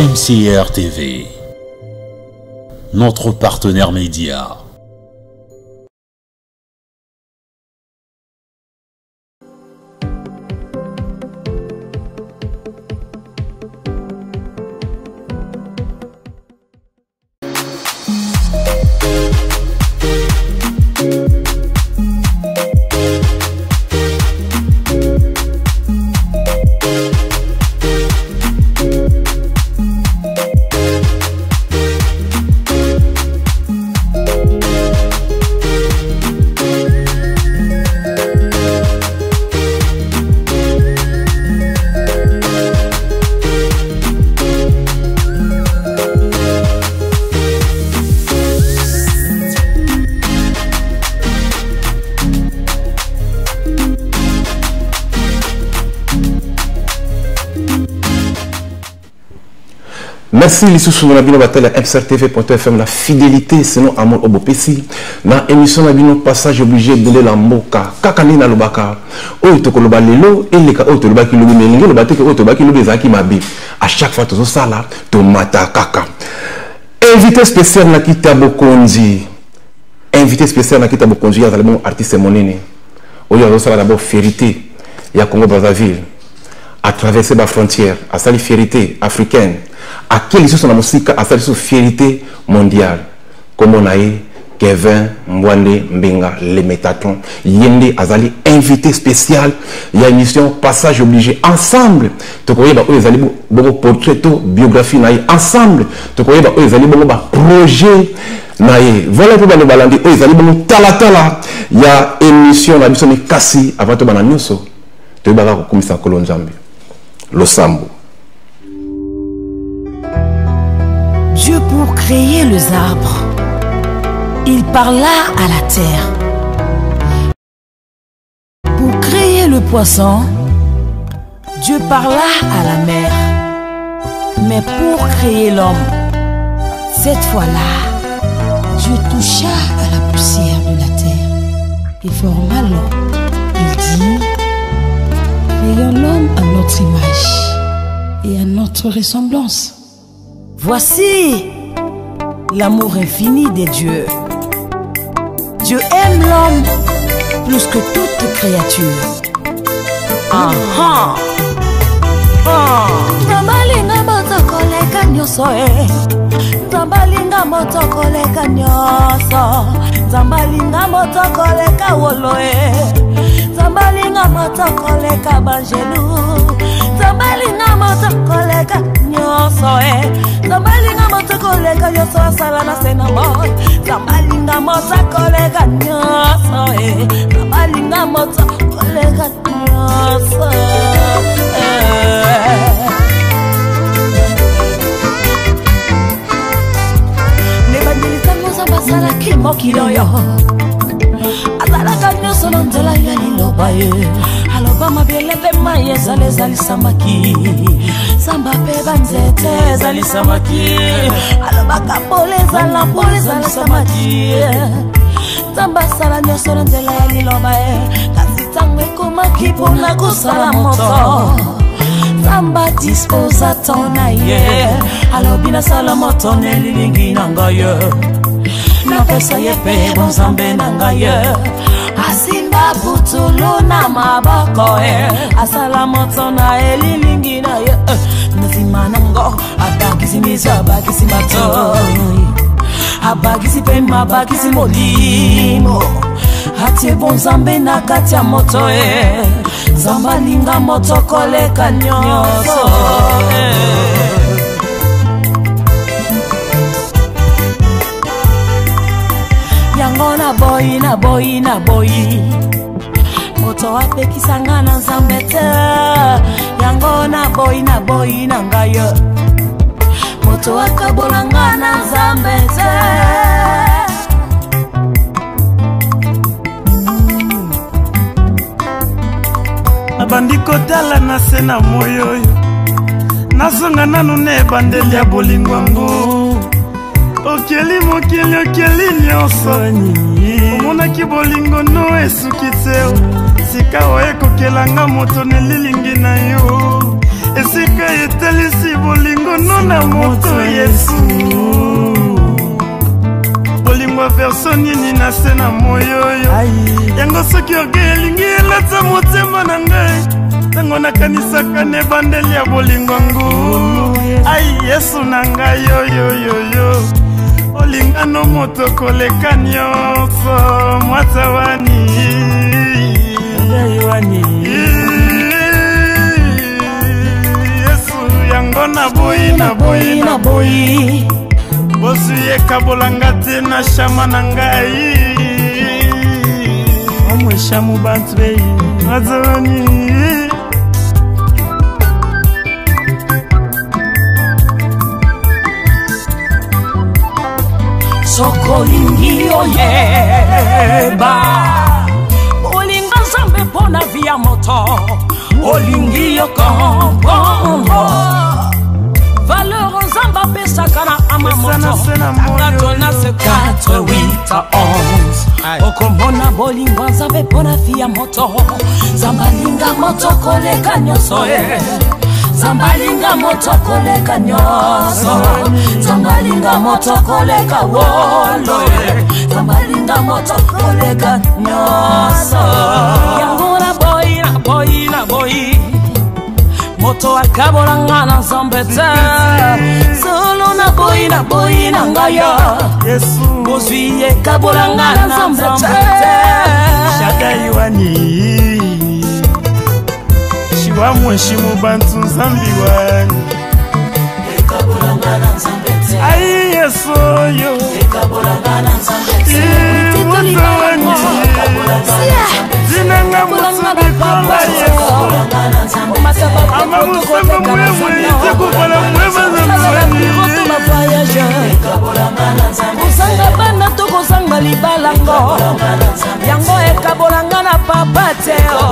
MCR TV, notre partenaire média. Merci les sous la bino battle mcrtv.fm la fidélité sinon amour obopesi na émission na bino passage obligé de la mboka kakani na lobaka o to koloba lelo eleka o to loba ki lobi melingi loba te o to loba ki lobi zaki mabi à chaque fois to sala to mata kaka invité spécial na kita bokonzi azali bon artiste monene oyo azo sala d'abord fierté ya Congo Brazzaville à traverser la frontière à sali fierté africaine à quelle issue la musique à sa fierté mondiale comme on a eu Kevin Mwande Mbenga les Métatons Yende Azali invité spécial il y a une émission passage obligé ensemble tu connais bah les ali bon portrait biographie naïe ensemble tu connais bah les ali bon projet naïe voilà pour le balandi les ali bon talatala il y a émission la mission kasi avant de bana nyuso tu vas voir comme ça Kolonjambi le sambo. Dieu pour créer les arbres, il parla à la terre. Pour créer le poisson, Dieu parla à la mer. Mais pour créer l'homme, cette fois-là, Dieu toucha à la poussière de la terre et forma l'homme. Il dit, créons l'homme à notre image et à notre ressemblance. Voici l'amour infini des dieux. Dieu aime l'homme plus que toute créature. Zambalinga motokoleka nyoso Zambalinga motokoleka nyoso Zambalinga motokoleka wolo Zambalinga motokoleka banjelu Zambalinga motokoleka nyoso Zambalinga motokoleka nyoso asala na sena mo Zambalinga motokoleka nyoso Zambalinga motokoleka nyoso Basala kimo kiloyo Azala kanyo sonantela ya lilobaye Aloba mabele pe maye zale zali samaki Samba pe banzete zali samaki Aloba kapole zali samaki Zamba sala nyo sonantela ya lilobaye Kasi tangwe kumaki puna kusala moto Zamba disposa tona ye Alobina sala moto nelilingi nangaye Na pesa yepe bonzambe nangaye Asimba putulu na maboko Asala moto na elilingi na ye Nazima nango Abagisi miza abagisi mato Abagisi pema abagisi molimo Hatie bonzambe na katia moto Zambalinga moto koleka nyoso Yangona boy na boy Moto wape kisanga na zambete Yangona boy na ngaya Moto wakabolanga na zambete Abandiko tala na sena moyo Nasonga nanu ne bandeli ya bolingwango Okeli mokeli okeli nyonso Omonaki bolingo no esuki teo Sika oye kokelanga moto nelilingi na yo esika etalisi bolingo nona moto Yesu bolingo verso nini na se na moyoyo yango soki orgueil elingi elata motema na ngai ntango nakanisaka ne bandeli ya bolingo ngo ai Yesu na ngai yoyoyoyo olingano moto koleka nyonso mwata wani Yesu yango na boyi bosu yekabolanga te na shama na ngai omweshamu bantu beyi mwata wani sokolingi oyeba olinga nzambe mpona via moto olingi yokomprendre valeur nzambe apesaka na ama moto akatona se 4 8 11 okomona bolingo nzambe mpona via moto zambalinga moto koleka nyonso zambalinga moto koleka nyonso zambalinga moto koleka wolo zambalinga moto koleka nyonso yango na boyi moto akabolanga na nzambe te solo na boyi na ngaya Yesu bozwi yekabolanga na nzambe te shadaiwani wamweshimu bantu nzambi wani ai Yesu yo moto wani zinanga musubi kola Yesu ama musamba mwemwe itekubala mwema zamani kusanga banda tokozanga libalango yango ekabolanga na papa teo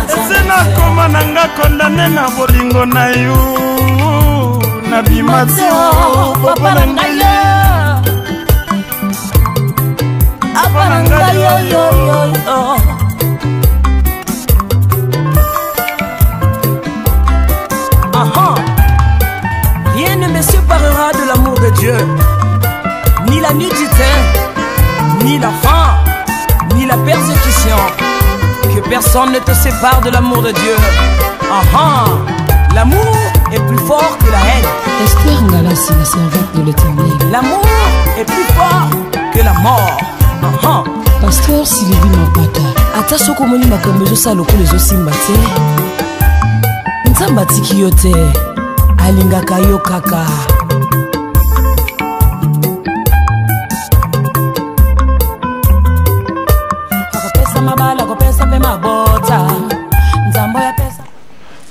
esena koma nanga kondane na bolingo na yo na bimatio papa na ngai apa na ngai yo rien ne me séparera de l'amour de Dieu, ni la nudité, ni la faim, ni la persécution. Que personne ne te sépare de l'amour de Dieu. L'amour est plus fort que la haine. Esther Ngalassi, la servante de l'Éternel. L'amour est plus fort que la mort. Pasteur Sylvie Mapata. Ata soko moni makambo ezosala lokola ezosimba te nzambe atiki yo te alingaka yo kaka akopesa mabala akopesa mpe mabota nzambo ya pesa.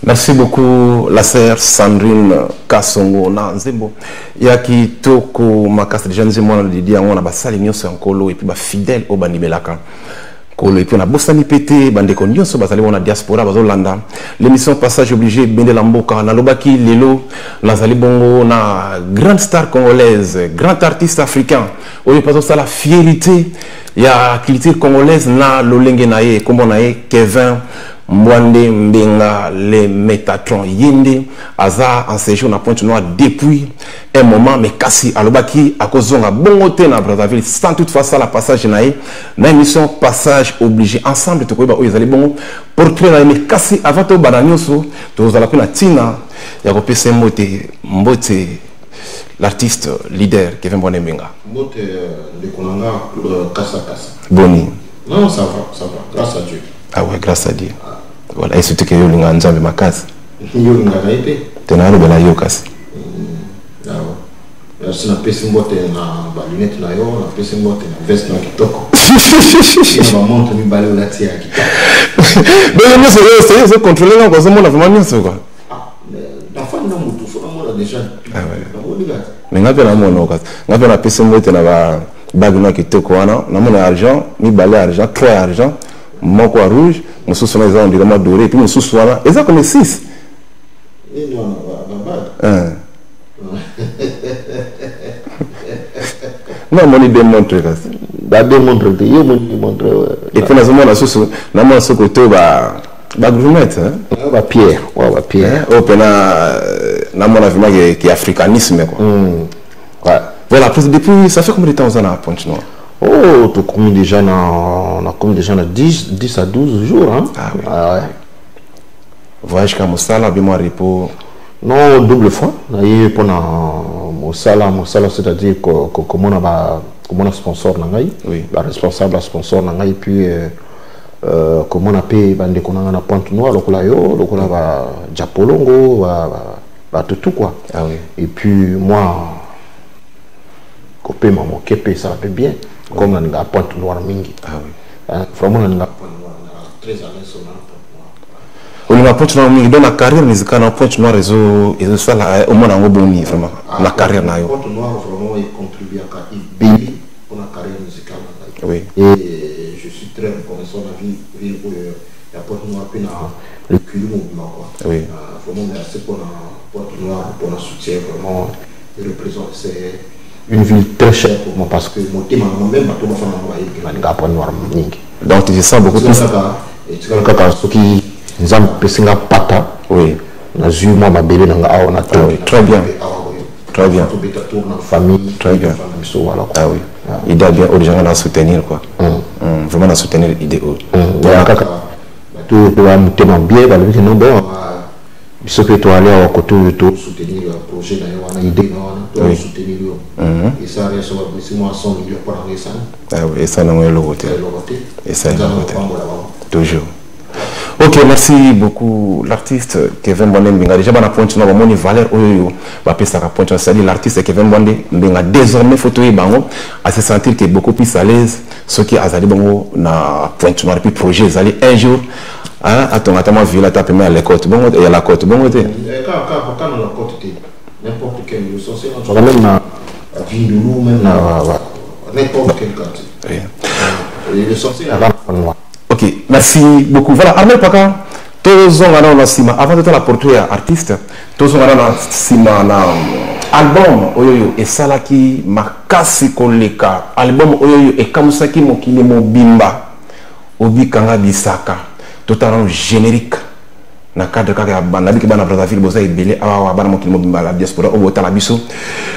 Merci beaucoup la sœur Sandrine Kasongo na nzembo ya kitoko makasi déjà nzembo na didi yango na basali nyonso ya nkolo et puis ba fidèle au banibelaka kolo et puis on a bosani pété bandeko nyonso bazali na diaspora bazolanda l'émission passage obligé bende la mboka na lobaki lelo nazali bongo na grande star congolaise grand artiste africain oyo paso sala fierté ya culture congolaise na lolenge na ye kombo na ye Kevin Mwande Mbenga le Métatron Yende aza en séjour na Pointe-Noire depuis un moment mais kasi alobaki akozonga bongote na Brazzaville sans toutefois ça la passage nae na émission passage obligé ensemble to koyeba oyo zali bongo portrait na mais kasi avant to bananyoso to zala kuna tina ya kopesa mbote l'artiste leader Kevin Mwande Mbenga mbote de konanga kasa boni non ça va grâce à Dieu. Ah ouais, grâce à Dieu. Voilà, et surtout que yo linga nzambe makasi. Yo linga kaipe. Tena ro bela yo kasi. Dawa. Ya sina pesa mbote na ba lunette na yo, na pesa mbote na veste na kitoko. Ina ba montre mi bale la tia kitoko. Mais yo c'est contrôler là quoi, ça mon vraiment bien ça quoi. Ah, la femme na mutu, so na mona déjà. Ah ouais. Mais ngapi na mona kasi. Ngapi na pesa mbote na ba bag na kitoko wana, na mona argent, mi bale argent, trois argent. Moko rouge, mususu na za ndira madore, puis mususu wana, eza comme 6. Non, baba. Non, moni démontre ça. Ba démontre, yo moni démontre. Et puis na zoma na susu, na mona soko to ba gourmet hein. va Pierre. Ouais, Pierre. Au pena, na mon avis, qui est africanisme, quoi. Ouais. Voilà, depuis, ça fait combien de temps vous en avez à Pointe-Noire? Oh, tu as commis déjà dans 10 à 12 jours. Hein? Ah oui. Ah, ouais. Voyage comme ça, là, bien moi repos. Non, double fois. D'ailleurs, pendant Mosala, c'est-à-dire comment on a sponsor nangai, oui. La responsable sponsor nangai, puis comment on a payé bande qu'on a na Pointe-Noire, le colayo, le cola va Japolongo, va tout quoi. Ah oui. Et puis moi, copé maman, kepe ça va bien, comme on a Pointe-Noire mingi. Ah oui. Vraiment on a Pointe-Noire, très à l'aise on a. On a Pointe-Noire, dans la carrière musicale, on Pointe-Noire, et ça, au moins, on a bon vraiment. La carrière, na yo. Pointe-Noire, vraiment, il contribue à Béli pour la carrière musicale. Oui. Et je suis très reconnaissant de la vie où il y a Pointe-Noire, puis le culot mouvement, quoi. Oui. Vraiment, merci pour la Pointe-Noire, pour le soutien, vraiment. Il représente, c'est une ville très chère pour moi, parce que mon thème, moi-même, tout le monde a Pointe-Noire. Donc, tu sens beaucoup plus. Et tu vois, ceux qui Pessinga Pata, oui. Nazuma Mabele Nanga Aona. Très bien. Très bien. Famille. Très bien. Voilà. Ah oui. Il a bien original à soutenir quoi. Vraiment à soutenir l'idée. Tout doit me tenir bien, parce que nous bon. Ce que tu allais au côté de soutenir le projet d'ailleurs, idée non, soutenir. Et ça reste moi 100 millions par an ça. Ah oui, et ça non est le côté. Et ça est le côté. Toujours. Ok, merci beaucoup l'artiste Kevin Bondé Mbinga. Déjà, on a pointé dans mon valeur, c'est-à-dire l'artiste Kevin Bondé Mbinga. Désormais, photo est bango, à se sentir qu'il est beaucoup plus à l'aise. Ce qui a zali bango na pointé dans le projet, zali un jour, à ton attendant villa tape à la côte, bon, et à la côte, bon, côté. Quand on a la côte, n'importe quel lieu social, on va même na Vindou, même na n'importe quel quartier. Le sorcier avant noir. Ok, merci beaucoup. Voilà, Armel Paka, tous on a sima avant de la portrait artiste, tous on a sima na album oyoyo et salaki makasi koleka album oyoyo et kamusaki mokili mobimba obi kanga bisaka totalement générique na cadre kaka banabi bana Brazzaville boza ebele awa bana mokili mobimba la diaspora obota la biso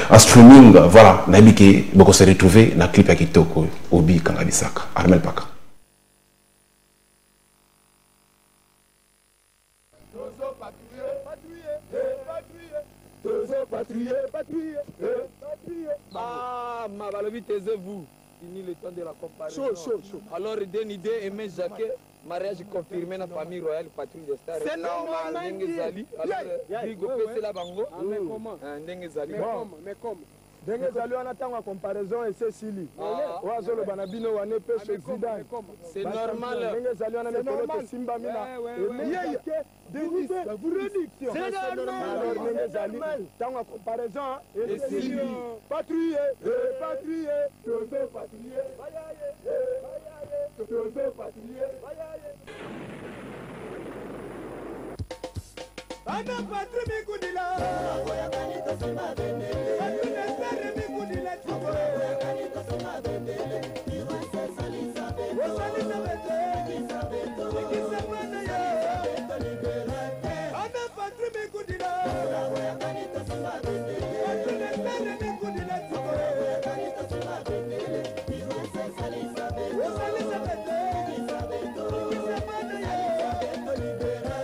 en streaming voilà na biki boko se retrouver na clip ya kitoko obi kanga bisaka Armel Paka. Ah, ma balobi taisez-vous. Fini le temps de la comparaison. Chaud. Alors, Deni D, Aimé Jacquet, mariage confirmé dans la famille royale, patrouille de stars. C'est normal, Ndengezali. Alors, Rigo Pese la bango. Mais comment Ndengezali. Mais comment Ndengezali, on attend la comparaison et c'est Sili. Oazolo Banabino, on est peu chez Zidane. C'est normal. Ndengezali, on a mis le Simba Mina. C'est normal. Ndengezali, dans la comparaison et c'est Sili. Patrouille, patrouille, Ana patru mi kudila Oya kanito sema bendele Patru nestere mi kudila Chiko Oya kanito sema bendele Iwa se salisa beto O salisa beto Ikisa beto Ikisa bwana ya Beto liberate Ana patru mi kudila Oya kanito sema bendele Patru nestere mi kudila Chiko Oya kanito sema bendele Iwa se salisa beto O salisa beto Ikisa beto Ikisa bwana ya Beto liberate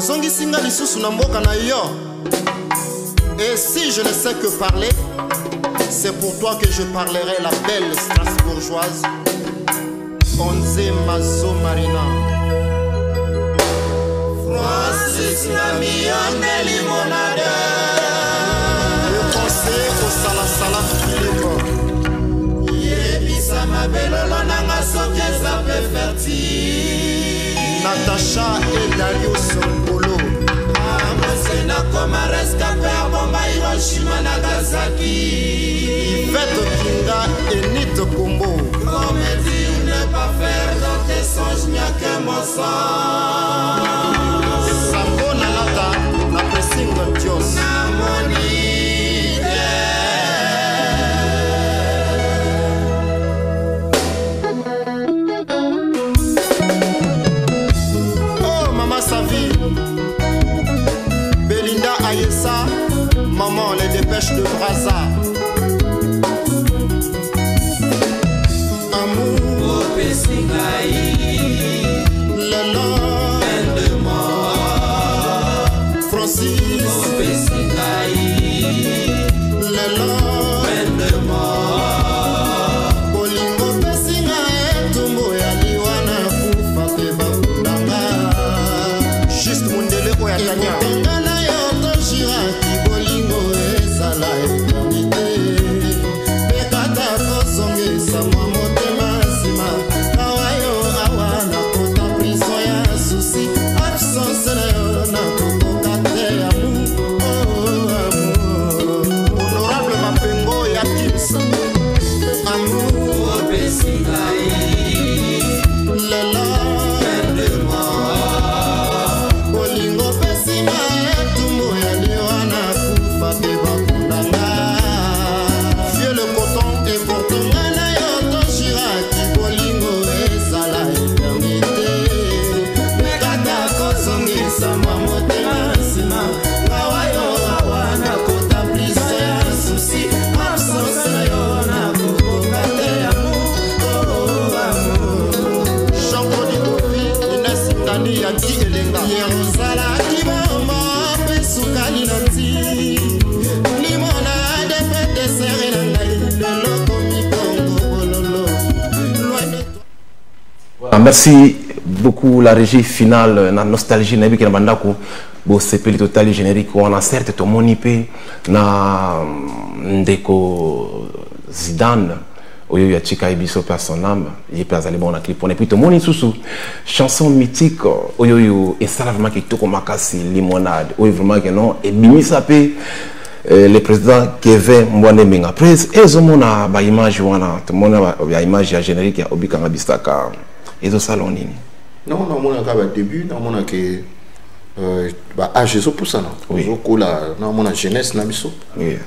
Ozongisinga lisusu na mboka na yo. Et si je ne sais que parler, c'est pour toi que je parlerai la belle Strasbourgeoise. Onze Mazo Marina. Francis Namiane Limonade. Le conseil au Salasala Philippe. Yebisa Mabelolo Nanga Sokeza Fertile. Natacha et Darius Polo. Amasena Koma rescapé à Bomba Hiroshima Nagasaki. Yvette Kinga et Nito Kombo. Comédie ou ne pas faire dans tes songes mieux que mon sang. Sambo Nalata, la pressing de Dios. Belinda Ayessa, maman les dépêches de Brazza. Amour, Lala, peine de mort. Francis, Lala, peine de mort. Bolingo Pessinga etumbo ya liwana kufa pe bakundanga. Juste Mundele Oyatanya. Merci beaucoup la régie finale, la nostalgie, na biki na bandako, bo sepeli total générique, on a certes to monipe na ndeko Zidane, oyo ya chika ibiso personam, yepe azali bon na clip, on est plutôt moni susu, chanson mythique, oyo yo, et ça vraiment qui toko makasi limonade, oyo vraiment que non, et bimi sapé, le président Kevin Mbwane Menga. Après, ils ont ba image wana, tout le monde a image générique ya Obi Kanga Bistaka. Et au salon nini? Non, non, mon a début, non, mon a que âge so pour ça non. Oui. Non, mon a jeunesse na biso. Oui.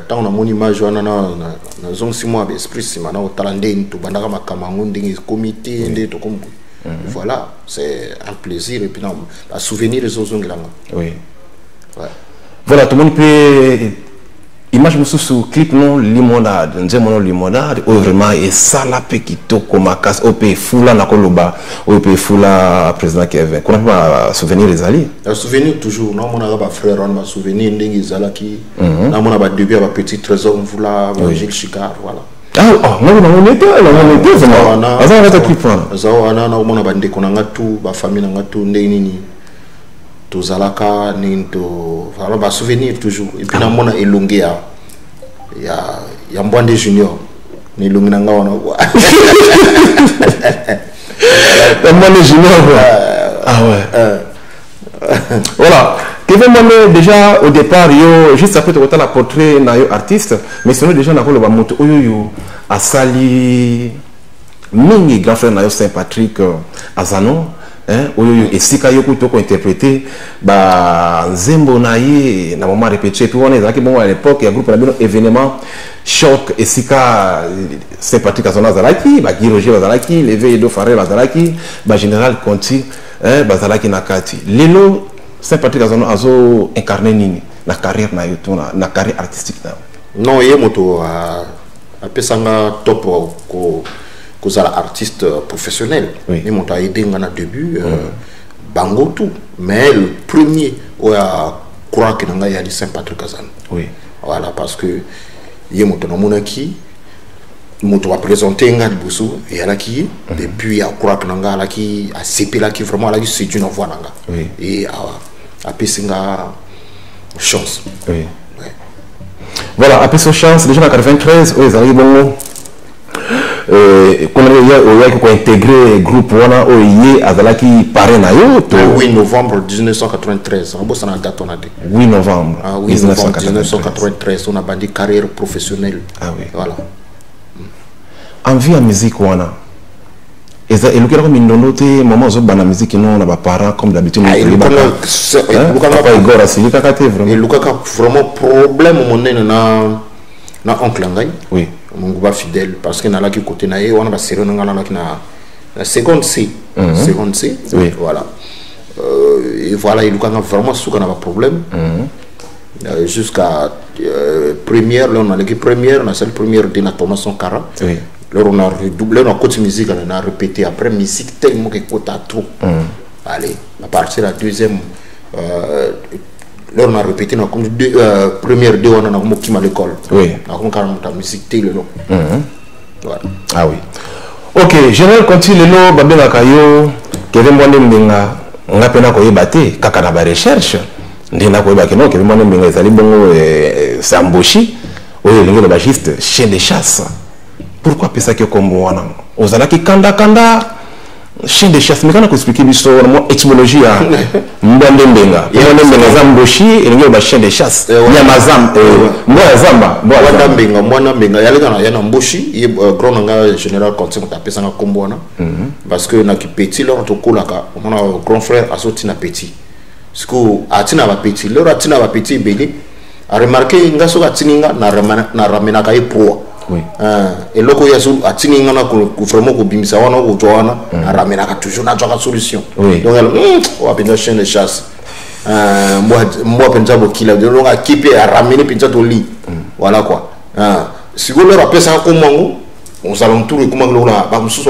Tant on a mon image wana na zone 6 mois d'esprit si maintenant au talendé tout bandaka makamango ndingi comité ndé to comme. Voilà, c'est un plaisir et puis non, à souvenir les autres ngilanga. Oui. Ouais. Voilà, tout le monde peut image mususu clip non limonade nze mono limonade o vraiment et ça la pe kitoko makasi o pe fula na koloba o pe fula président Kevin qu'on a souvenir les alliés souvenir toujours non mon ba frère on va souvenir ndingi zalaki na mon ba début ba petit trésor fula Gilles Chicard voilà on était vraiment ça va être clip ça wana na mon ba ndeko na ngatu ba famille na ngatu ndeni tozalaka ninto voilà ba souvenir toujours et puis na mona elongi ya Mbwande Junior ni elongi na ngawana quoi Mbwande Junior ah ouais voilà Kevin Mbwande déjà au départ yo juste après tu la portrait na yo artiste mais sinon déjà na ko le ba moto oyo asali mingi grand frère na yo Saint-Patrick Azano oyo esika yo kuto ko interpréter ba nzembo na ye na moment répété puis on est là que bon à l'époque il y a groupe na bino événement choc esika Saint-Patrick Azona Zalaki ba Giroger Bazalaki levé do Farel Bazalaki ba général Conti Bazalaki nakati lelo Saint-Patrick Azona azo incarner nini na carrière na yo na carrière artistique na non ye moto a pesanga top ko kozala artiste professionnel et mon aidé ngana début bango tout Mais le premier, où il y a croire que il y a Saint-Patrick Azan. Oui. Voilà, parce que il y a mon qui va présenter un Boussou et là qui et puis il y a croire que nanga là qui a CP là qui vraiment là c'est une voix nanga. Oui. Et à Pessinga chance. Oui. Voilà, après cette chance, déjà en 93, ils arrivent bon. Quand on a intégré le groupe Wana Oye Azalaki Parenayo. 8 novembre 1993, on a date on a dit. 8 novembre. Ah, 8 novembre 1993, on a bandé carrière professionnelle. Ah oui. Voilà. En vie à musique Wana. Et le cas comme une note, maman où la musique non, on a parents comme d'habitude. Ah, il y a vraiment problème au monde na oncle ngai. Oui. Mon gars fidèle parce que na la qui côté na on a serré na seconde C. Seconde C. Oui. Voilà. Et voilà, il y a vraiment souka na problème. Jusqu'à première, là on a l'équipe première, on a celle première de la Thomas Sankara. Oui. Là on a redoublé, on a côté musique, on a répété après musique tellement que côté trop. Allez, à partir de la deuxième là on a répété dans comme première deux on a comme qui à l'école. Oui. On a comme carrément ta musique télé là. Voilà. Ah oui. OK, général continue le babela kayo Kevin Mwande Mbenga nga pena ko yebate kaka na ba recherche ndina ko yebake no Kevin Mwande Mbenga ezali bongo Samboshi oyo lingi le bagiste chien de chasse. Pourquoi pesa que comme wana ozala ki kanda chien de chasse, mais quand on explique l'histoire, l'étymologie à Mwande Mbenga. Mwande Mbenga Zamboshi, et il y a chien de chasse. Yamazam, Mwazamba. Mwande Mbenga, il y a un Mboshi, il y a un grand général continu qui a appelé ça Kombouana. Parce que na petit, là, on a un grand frère à sortir na petit. Parce que Atina va petit, là, Atina va petit, belé. A remarqué, il y a un Atina na ramena kaye pro. Oui. Et là, il y a un petit vraiment ko bimisa wana ko joana ramena ka toujours na joka solution. Oui. Donc on va bien chien de chasse. Moi penza bokila de longa kipe a ramener penza to lit. Voilà quoi. Si vous leur appelez ça comme on alentours comme là ba mususu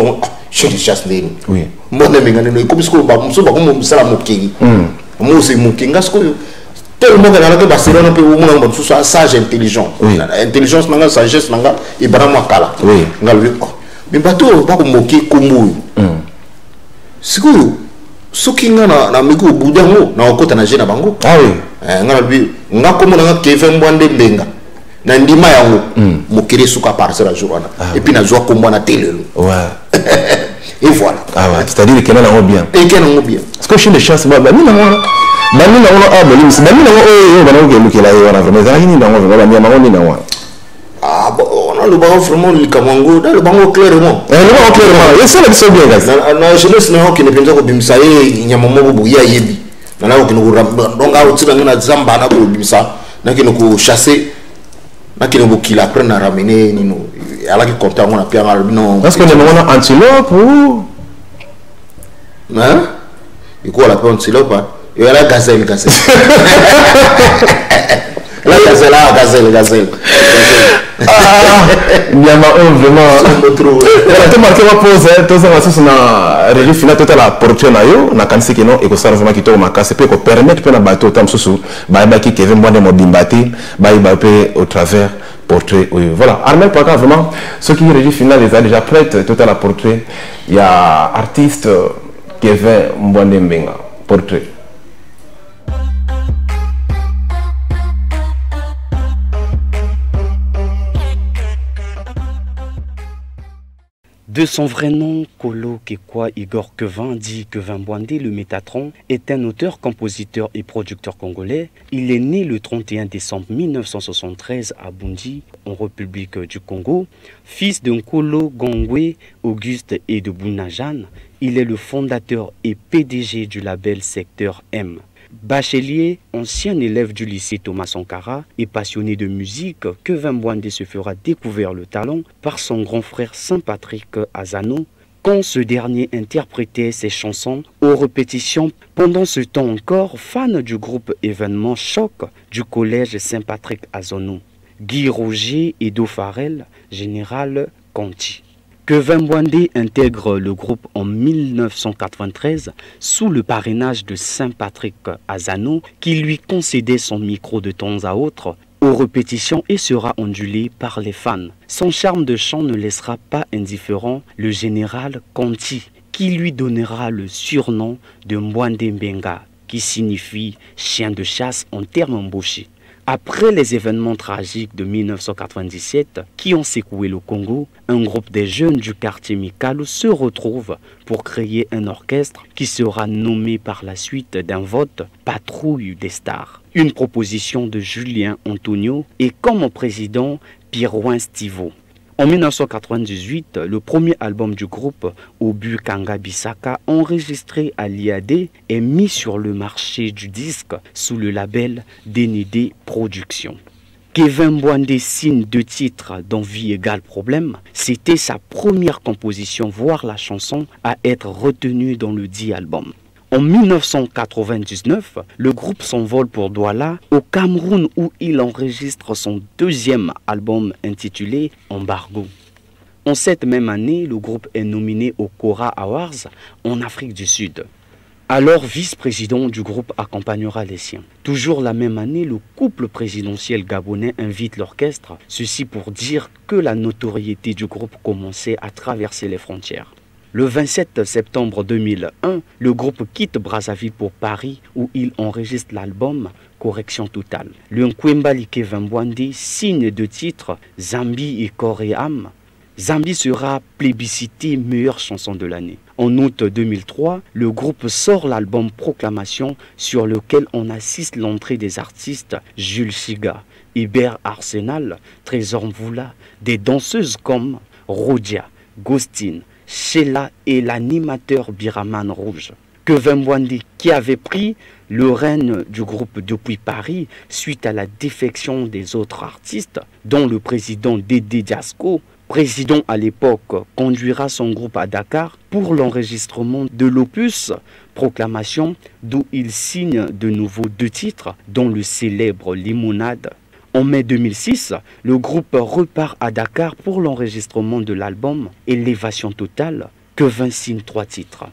chien de chasse nini. Oui. Moi ne mengana no comme ce ko ba mususu ba comme musala mokingi. Moi c'est mokinga ce ko tellement que dans le Barcelone peut au monde soit sage intelligent. Intelligence nanga sagesse nanga Ibrahima kala. Oui. Ngalwe. Mais bateau pas comme moquer comme sikoyo soki nga na miko budango na okota na jena bango. Ah oui. Ngalwe nga comme na Kevin Mwande Mbenga. Na ndima yango mokiri suka parcelle jour et puis na joie comme na télé. Ouais. Et voilà. Ah ouais, c'est-à-dire qu'il y en a bien. Et qu'il y en a bien. Parce que chez les chasses, bah ni na Bani na ona aboli msi bani na o bana uke lukela yo na vraiment zani na ngova bani ya mangoni na wa ah on a le bango vraiment le kamango dans le bango clairement le bango clairement et c'est le so bien gars na jeunesse na hoki ne penza ko bimisa ye nyama mobo bu ya yebi na la ko no donc a otira na zamba na ko bimisa na ki no ko chasser na ki no ko kila après na ramener ni no ala ki content on a pia non parce que ne on a antilope ou hein et quoi la antilope il y a la gazelle. La gazelle. Il y a vraiment. Tu marques ma pause, tu sais, na régie finale totale à porter na yo, na kansi kino et que ça vraiment qui tombe ma casse peut permettre que na bateau tam susu, ba qui Kevin Mwande Mobimbati, ba au travers portrait. Voilà. Armel Paka vraiment, ce qui est régie finale est déjà prête totale à portrait. Il y a artiste Kevin Mwande Mbenga portrait. De son vrai nom, Kolo Kekwa Igor Kevin, dit Kevin Mwande le Métatron, est un auteur, compositeur et producteur congolais. Il est né le 31 décembre 1973 à Bundi, en République du Congo. Fils d'un Kolo Gongwe, Auguste et de Bounajane, il est le fondateur et PDG du label Secteur M. Bachelier, ancien élève du lycée Thomas Sankara et passionné de musique, Kevin Mwande se fera découvrir le talent par son grand frère Saint-Patrick Azano quand ce dernier interprétait ses chansons aux répétitions. Pendant ce temps encore, fan du groupe événement Choc du collège Saint-Patrick Azano, Guy Roger et Do Farel, Général Conti. Kevin Bwandé intègre le groupe en 1993 sous le parrainage de Saint-Patrick Azano qui lui concédait son micro de temps à autre aux répétitions et sera ondulé par les fans. Son charme de chant ne laissera pas indifférent le général Conti qui lui donnera le surnom de Mbwandé Mbenga qui signifie chien de chasse en termes mbouchis. Après les événements tragiques de 1997 qui ont secoué le Congo, un groupe des jeunes du quartier Mikalo se retrouve pour créer un orchestre qui sera nommé par la suite d'un vote Patrouille des Stars. Une proposition de Julien Antonio et comme président Pirouin Stivo. En 1998, le premier album du groupe, Obu Kanga Bisaka, enregistré à l'IAD, est mis sur le marché du disque sous le label DND Productions. Kevin Bwandé signe 2 titres dont Vie égale problème. C'était sa première composition, voire la chanson, à être retenue dans le dit album. En 1999, le groupe s'envole pour Douala, au Cameroun où il enregistre son 2e album intitulé Embargo. En cette même année, le groupe est nominé au Kora Awards en Afrique du Sud. Alors vice-président du groupe accompagnera les siens. Toujours la même année, le couple présidentiel gabonais invite l'orchestre, ceci pour dire que la notoriété du groupe commençait à traverser les frontières. Le 27 septembre 2001, le groupe quitte Brazzaville pour Paris où il enregistre l'album Correction Totale. Le Nkwembali Kevin Bwandé signe 2 titres, Zambi et Corps et âme. Zambi sera plébiscité meilleure chanson de l'année. En août 2003, le groupe sort l'album Proclamation sur lequel on assiste l'entrée des artistes Jules Chiga, Hubert Arsenal, Trésor Mvula, des danseuses comme Rodia, Ghostine, Sheila et l'animateur Biraman Rouge. Kevin Bwandé, qui avait pris le règne du groupe depuis Paris suite à la défection des autres artistes, dont le président Dédé Diasco, président à l'époque, conduira son groupe à Dakar pour l'enregistrement de l'opus Proclamation, d'où il signe de nouveau 2 titres, dont le célèbre Limonade. En mai 2006, le groupe repart à Dakar pour l'enregistrement de l'album Élévation Totale, Kevin signe 3 titres.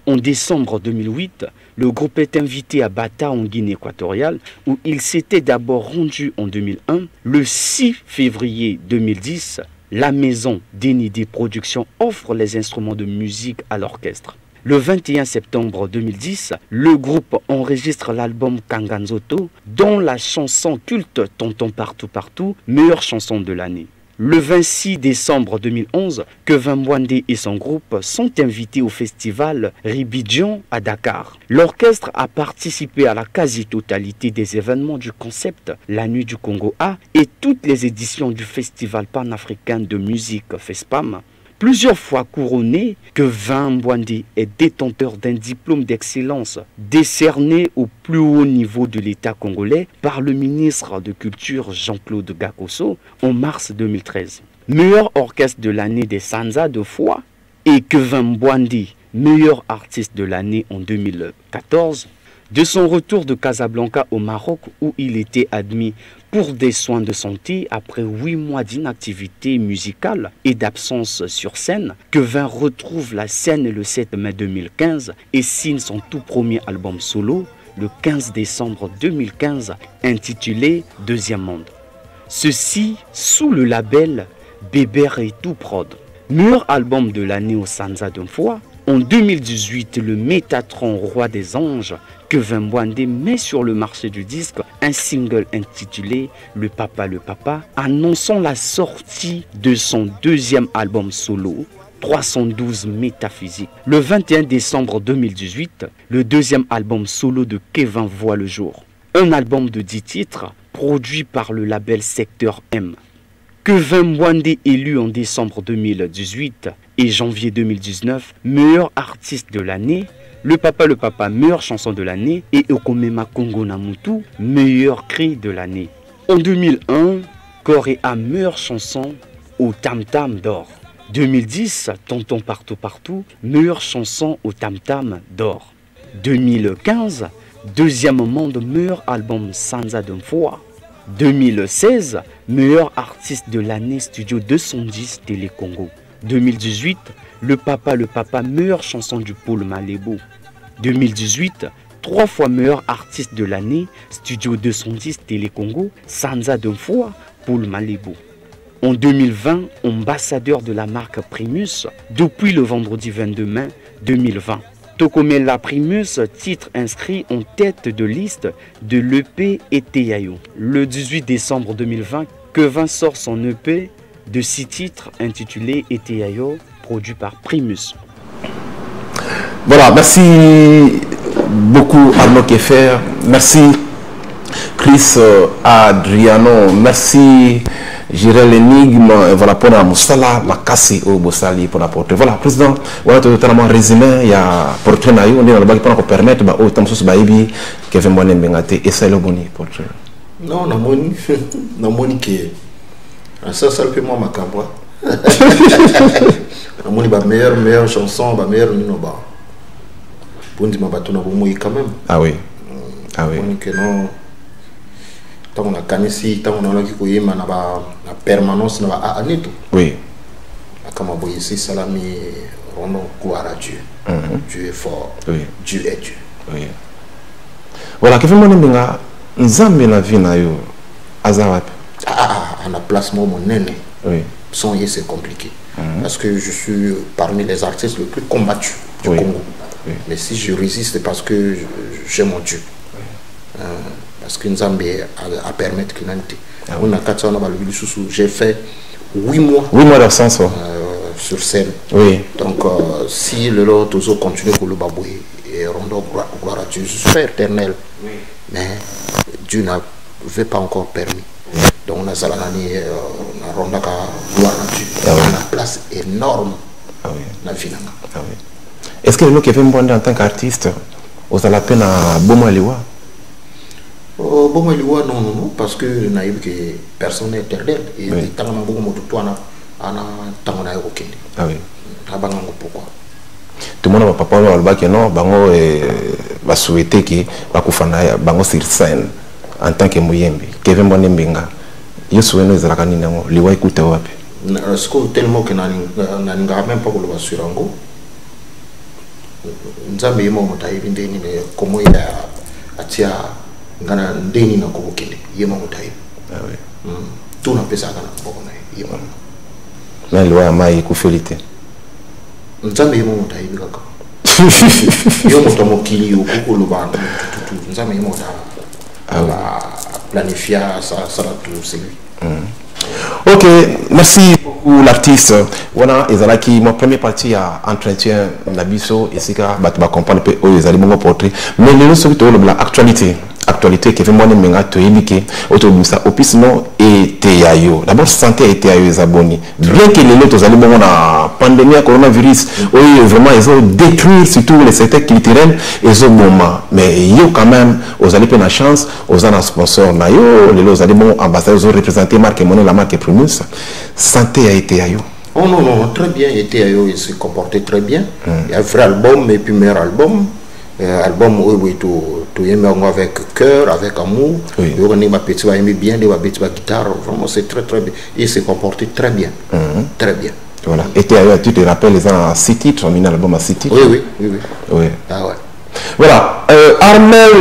En décembre 2008, le groupe est invité à Bata en Guinée équatoriale où il s'était d'abord rendu en 2001. Le 6 février 2010, la maison DND Productions offre les instruments de musique à l'orchestre. Le 21 septembre 2010, le groupe enregistre l'album Kanganzoto, dont la chanson culte Tonton Partout Partout, meilleure chanson de l'année. Le 26 décembre 2011, Kevin Bwandé et son groupe sont invités au festival Ribidjon à Dakar. L'orchestre a participé à la quasi-totalité des événements du concept La Nuit du Congo A et toutes les éditions du festival panafricain de musique FESPAM. Plusieurs fois couronné, Kevin Bwandé est détenteur d'un diplôme d'excellence décerné au plus haut niveau de l'État congolais par le ministre de Culture Jean-Claude Gakoso en mars 2013. Meilleur orchestre de l'année des Sanza 2 fois et Kevin Bwandé, meilleur artiste de l'année en 2014. De son retour de Casablanca au Maroc où il était admis pour des soins de santé après 8 mois d'inactivité musicale et d'absence sur scène, Kevin retrouve la scène le 7 mai 2015 et signe son tout premier album solo le 15 décembre 2015 intitulé Deuxième Monde. Ceci sous le label Bébert et Tout Prod. Meilleur album de l'année au Sanza d'une fois. En 2018, le Métatron Roi des Anges, Kevin Bwandé met sur le marché du disque un single intitulé Le Papa, annonçant la sortie de son 2e album solo, 312 Métaphysique. Le 21 décembre 2018, le 2e album solo de Kevin voit le jour. Un album de 10 titres, produit par le label Secteur M. Kevin Bwandé élu en décembre 2018 et janvier 2019 meilleur artiste de l'année, Le Papa, meilleure chanson de l'année et Okomema Kongo Namutu, meilleur cri de l'année. En 2001, Korea meilleure chanson au Tam Tam d'or. 2010, Tonton Partout Partout, meilleure chanson au Tam Tam d'or. 2015, Deuxième Monde, meilleur album Sanza d'une fois. 2016, meilleur artiste de l'année Studio 210 Télé Congo. 2018, le papa meilleure chanson du pôle Malébo. 2018, 3 fois meilleur artiste de l'année, Studio 210 Télé Congo, Sanza d'un fois, pôle Malébo. En 2020, ambassadeur de la marque Primus depuis le vendredi 22 mai 2020. Tokomela Primus, titre inscrit en tête de liste de l'EP Eteyayo. Le 18 décembre 2020, Kevin sort son EP de 6 titres intitulé Eteyayo, produit par Primus. Voilà, merci beaucoup Arnaud Keffer, merci Chris Adriano, merci Jirel Enigme, voilà pour la Moussala, la casse au Bossali pour la portée. Voilà, président, voilà totalement résumé, il y a portrait naïo, on est dans le bac pour nous permettre, autant de baïbi, Kevin Moine Bengate, et c'est le boni portrait. Non, non, monique, ça, ça le fait moi ma campagne. On a meilleure chanson, meilleure ninoba. Pour dire ma bateau quand même. Ah oui. Ah oui. Non. Tant on a canissi, tant on a qui na permanence na ba aneto. Oui. Comme on ici salami rendons gloire à Dieu. Dieu est fort. Oui. Dieu est Dieu. Oui. Voilà, que fait mon ninga nzambe na vie na yo azawap. En a placement mon nene. Oui. Sans y c'est compliqué. Parce que je suis parmi les artistes les plus combattus du Congo. Oui. Mais si je résiste, c'est parce que j'aime mon Dieu. Oui. Parce que nous avons à permettre qu'il j'ai fait 8 mois. 8 mois d'absence. Sur scène. Oui. Donc, si le lot toujours continue pour le baboué et rendons gloire à Dieu, je suis éternel. Oui. Mais Dieu n'avait pas encore permis. Donc, on a Zalanani, on a rendu gloire à Dieu. On a une place énorme dans la vie. Ah oui. Est-ce que le qui fait bon en tant qu'artiste, vous avez la peine à Bomaliwa? Bomaliwa, non, parce que personne n'est éternel. Et tant que beaucoup de toi, on a aucun. Ah oui. Pourquoi? Tout le monde va pas parler au bac, non, bango va souhaiter que bakufana bango sur scène en tant que Mouyembi. Kevin Bonembenga, yo souhaite nous la canine liwa écoute wapi. Est-ce que tellement que n'a même pas pour le surango. Nzambe yemo mutai bindeni ne komo ya atia ngana ndeni na kokende yemo mutai. Ah oui. Tout na pesa kana bokona yemo. Mais loi mai ku félité. Nzambe yemo mutai bikaka. Yo moto mokili yo ko lo banda tout nzambe yemo ta. Ah planifier ça tout c'est lui. Ok, merci beaucoup l'artiste. Voilà, Ezalaki, mon premier partie à entretien Nabiso et Sika, Batba comprendre peu où les aliments portrait. Mais le surtout l'actualité. Actualité qui fait moi ne m'enga te indiquer autour de ça. Opis non et Teyayo. D'abord santé et Teyayo les abonnés. Bien que les autres aliments la pandémie coronavirus, oui vraiment ils ont détruit surtout les secteurs culturels et au moment. Mais yo quand même aux allez la chance aux en sponsor na yo les autres aliments ambassadeurs ont représenté marque monnaie la marque Primus. Santé a été Teyayo. Oh non, très bien, il s'est comporté très bien. Il y a un vrai album et puis meilleur album. Album oui tout avec cœur, avec amour. On a petit va aimer bien, des petits guitare, vraiment c'est très bien. Il s'est comporté très bien. Très bien. Voilà. Et tu te rappelles les ans à 6 titres, on a mis l'album à 6 titres. Oui. Ah ouais. Voilà. Armel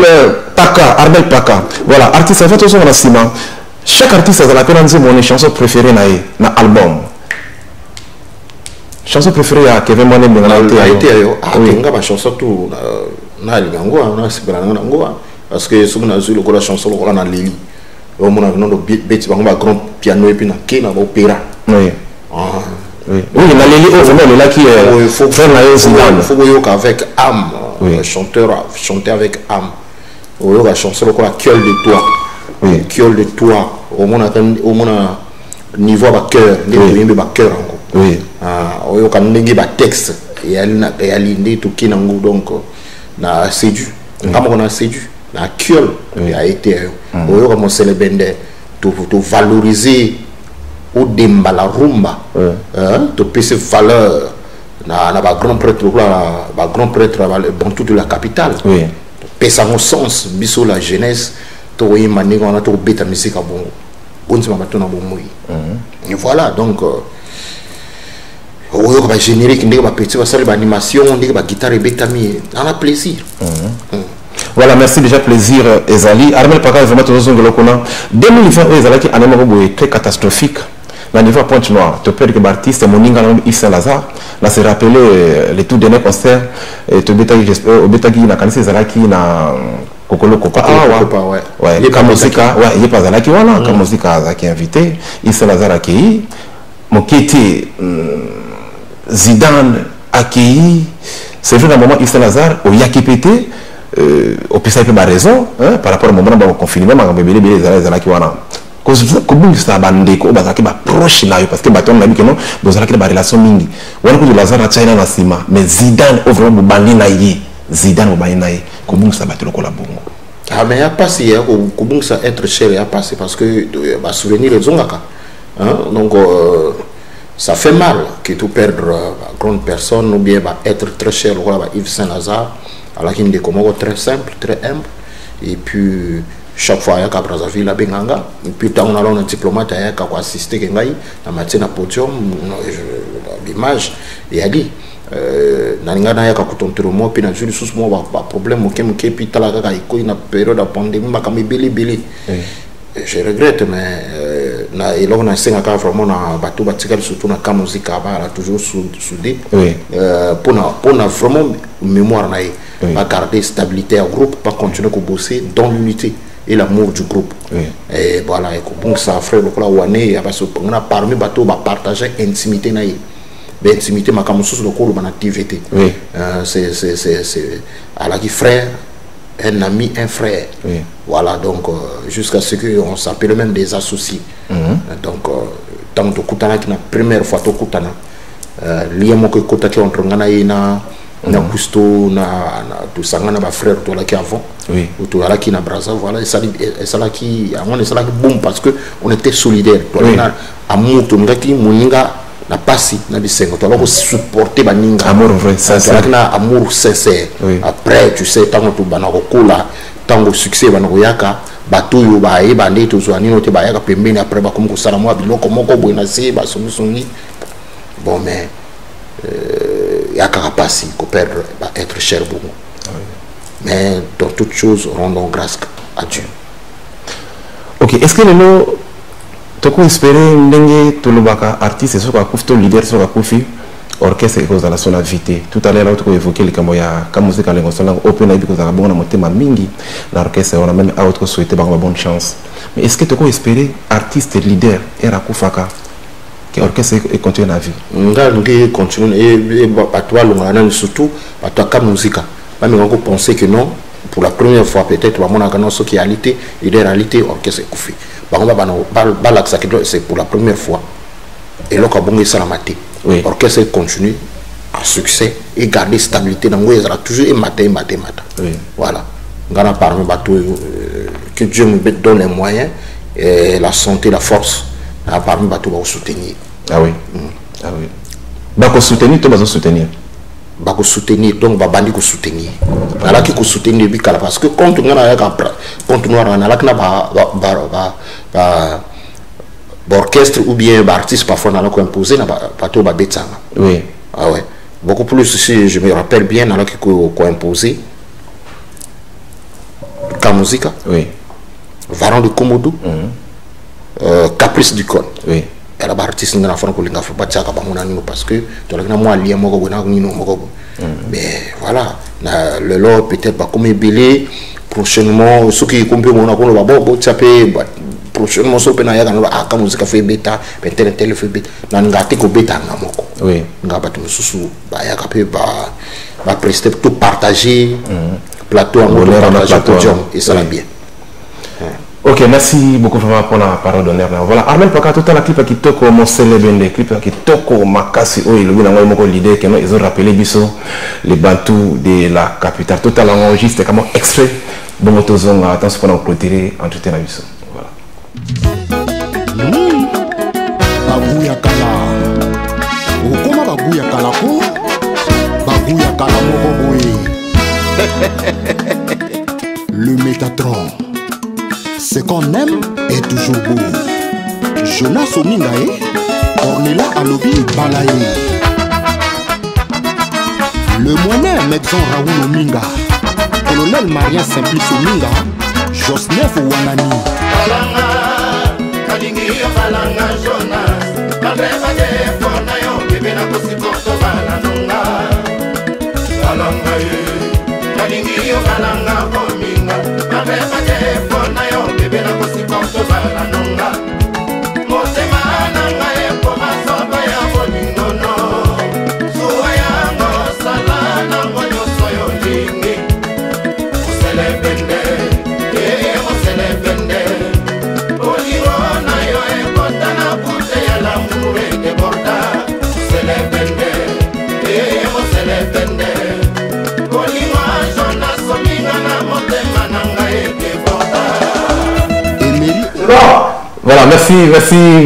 Paka. Voilà, artiste en fait aussi on a ciment. Chaque artiste a la peine de dire mon chanson préférée na album. Chanson préférée à Kevin Moine Teyayo. Ma chanson tout na lingangoa na sibelanga ngoa parce que souvent na zulu la chanson ko na lili o mona no do beti ba grand piano et puis na kena ba opéra. Oui. Oui, na lili o vraiment là qui est faut faire la Zidane. Faut yoka avec âme. Chanter avec âme. O yoka chanson ko la cœur de toi. Oui, cœur de toi. O mona niveau ba cœur, niveau ba cœur encore. Oui. O yoka ndenge ba texte et ali ndi to kinango donc na séduit comme on a séduit la cueille a été comme on s'est bende to valoriser au demba la rumba to payer valeur na ba grand prêtre bon toute la capitale payer son sens biso la jeunesse to y maniga on a to beta musique bon on se m'a battu na bon moi et voilà donc oyo ba générique ndenge ba petit ba salle ba animation ndenge ba guitare betami on a plaisir. Voilà, merci déjà, plaisir Ezali. Armel Paka vraiment toujours zongolo kona 2020 Ezali qui anema ko très catastrophique. La niveau à Pointe Noire, tu peux dire que l'artiste Moninga Yves Saint-Lazare, là c'est rappelé les tout derniers concerts et tu betagi na kanisa Ezali na Kokolo Kopa ouais Kamosika ouais il est pas Ezali voilà Kamosika Azaki invité Yves Saint-Lazare accueilli Mokiti Zidane accueilli c'est vrai à un moment Yves Saint-Lazare au Yakipete au pisa il peut avoir raison par rapport au moment où on confine même à bébé les Ezali qui voilà comme ça bandeko bazaki ba proche na yo parce que baton na bikeno bozalaki ba relation mingi wana ko Lazare China na sima mais Zidane vraiment bandi na ye Zidane bandi na ye comme ça batelo ko la bongo ah mais y a pas si comme ça être cher y a pas c'est parce que ba souvenir les ongaka donc ça fait mal que tu perdre grande personne ou bien va être très cher voilà Yves Saint-Lazare alors qu'il est comme très simple très humble et puis chaque fois il y a Brazzaville la benganga et puis tant on a un diplomate il y a qu'à assister kengai na matin à podium l'image et ali nalinga na ya ka kutontero mo puis na juri sous mo ba problème auquel mo puis tala ka iko na période de pandémie ma kam belé je regrette mais na et là on a cinq ans vraiment na bateau batikal surtout na musique ba toujours soudé pour na vraiment mémoire na pas garder stabilité au groupe pas continuer à bosser dans l'unité et l'amour du groupe et voilà et bon ça frère le là wané on a parmi bateau ba partager intimité na intimité ma kamusus le cours de activité c'est à la qui frère un ami un frère voilà donc jusqu'à ce que on s'appelle même des associés donc tant de kutana qui na première fois to kutana liamo ko kotaki entre ngana ina na kusto na tout ça ngana ba frère to la qui avant ou to la qui na Brazza voilà et ça là qui on est ça là boum parce que on était solidaires to na amour to ngaki muninga na pasi na bisengo to la ko supporter baninga amour vrai sincère na amour sincère après tu sais tant to bana ko kula tant succès bana ko yaka bato yo ba e bande to zo anino te ba yaka pembeni après ba comme ko sala mo biloko moko boina se ba soni bon mais il y a qu'à passer qu'on perdre être cher beaucoup mais dans toutes choses rendons grâce à Dieu. Ok, est-ce que le mot tu peux espérer n'engue tout le baka artiste sur quoi couvre leader sur quoi couvre orchestre et cause de la son invité tout à l'heure tu peux évoquer les camoya comme musique à l'école open air because à bon na motema mingi l'orchestre on a même à autre souhaiter bonne chance mais est-ce que tu peux espérer artiste leader et rakufaka que l'orchestre continue la vie. On continue et toi surtout à toi comme musique. Même on peut penser que non pour la première fois peut-être on a gagné ce qui est réalité et la réalité orchestre est coupé. C'est pour la première fois et là quand on ça la maté. Orchestre continue à succès et garder stabilité dans le toujours et matin. Voilà. On a parmi bateau que Dieu me donne les moyens et la santé la force. Parmi bateau va soutenir. Ah oui. Ah oui. Bako soutenir, tu vas soutenir. Bako soutenir, donc babandi ko soutenir. Ala ki ko soutenir bi kala parce que quand on a contre noir on a la ba orchestre ou bien artiste parfois on a ko imposer na bateau ba betanga. Oui. Ah ouais. Beaucoup plus si je me rappelle bien on a ki ko imposer. Kamuzika. Oui. Varan de Komodo. Caprice du Cône. Oui. Elle a artiste dans la France pour parce que tu as moi lié mais voilà le lot peut-être pas comme belé prochainement ce qui compte on a bon prochainement so pena ya kana ka musique fait bêta tel fait bêta na ngati ko bêta ngamoko oui ngaba tu susu ba ya ka pe ba prester tout partager plateau en partager podium et ça va bien. Ok, merci beaucoup pour la parole d'honneur. Voilà, Armel Paka, tout à la clip qui toko mon célèbre clip qui toko makasi oh il y a moko l'idée que ils ont rappelé biso les bantous de la capitale. Tout à l'enregistre comme extrait de motozonga attention pour nous clôturer entretien à biso. Voilà. Babuya kala. Okoma babuya kala ko. Babuya kala moko boye. Le Métatron. Ce qu'on aime est toujours beau. Jonas Omingae, Ornella Alobi Balaye. Le moyen médecin Raoul Ominga, colonel Marien Simplice Ominga, Josnef Wanani. Kalanga, kalingi yo kalanga Jonas, kaleba de fona yo kibena kusipoto balanonga. Kalanga ye, kalingi yo kalanga Ominga, kaleba de fona yo kibena kusipoto balanonga. Motema nanga e koma soba ya bolingono, suwa yango sala nango nyoso yo lingi. Musele bende. Voilà, merci